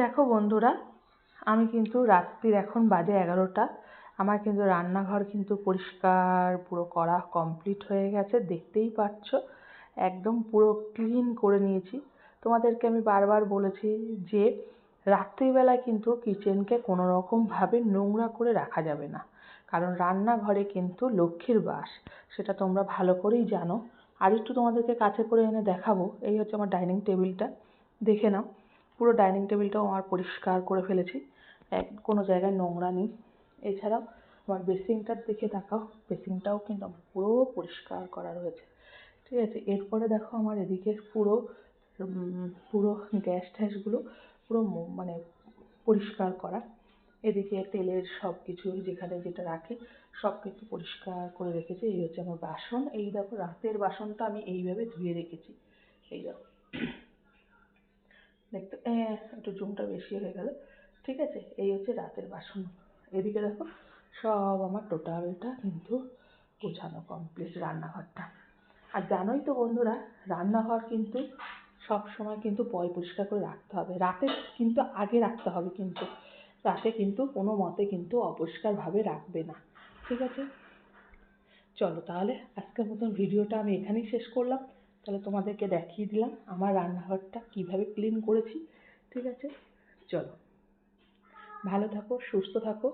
দেখো বন্ধুরা, আমি কিন্তু রাত্রির এখন বাজে 11টা। আমার কিন্তু রান্নাঘর কিন্তু পরিষ্কার পুরো করা কমপ্লিট হয়ে গেছে, দেখতেই পাচ্ছ। একদম পুরো ক্লিন করে নিয়েছি। তোমাদেরকে আমি বারবার বলেছি যে রাত্রিবেলায় কিন্তু কিচেনকে কোনো রকমভাবে নোংরা করে রাখা যাবে না, কারণ রান্নাঘরে কিন্তু লক্ষ্মীর বাস, সেটা তোমরা ভালো করেই জানো। আর একটু তোমাদেরকে কাছে করে এনে দেখাবো। এই হচ্ছে আমার ডাইনিং টেবিলটা, দেখে নাও। পুরো ডাইনিং টেবিলটাও আমার পরিষ্কার করে ফেলেছি, কোনো জায়গায় নোংরা নেই। এছাড়াও আমার বেসিনটার দিকে তাকাও, বেসিনটাও কিন্তু আমার পুরো পরিষ্কার করা রয়েছে, ঠিক আছে। এরপরে দেখো আমার এদিকে পুরো পুরো গ্যাস ট্যাসগুলো পুরো মানে পরিষ্কার করা। এদিকে তেলের সব কিছু যেখানে যেটা রাখি সব কিছু পরিষ্কার করে রেখেছি। এই হচ্ছে আমার বাসন। এই দেখো রাতের বাসনটা আমি এইভাবে ধুয়ে রেখেছি। এই দেখো, দেখতে একটু জুমটা বেশি হয়ে গেল, ঠিক আছে। এই হচ্ছে রাতের বাসন। এদিকে দেখো সব আমার টোটালটা কিন্তু গোছানো কমপ্লিট, রান্নাঘরটা। আর জানোই তো বন্ধুরা, রান্নাঘর কিন্তু সব সময় কিন্তু পরিষ্কার করে রাখতে হবে। রাতে কিন্তু আগে রাখতে হবে, কিন্তু রাতে কিন্তু কোনো মতে কিন্তু অপরিষ্কারভাবে রাখবে না, ঠিক আছে। চলো তাহলে আজকের মতন ভিডিওটা আমি এখানেই শেষ করলাম। তাহলে তোমাদেরকে দেখিয়ে দিলাম আমার রান্নাঘরটা কীভাবে ক্লিন করেছি, ঠিক আছে। চলো, ভালো থাকো, সুস্থ থাকো।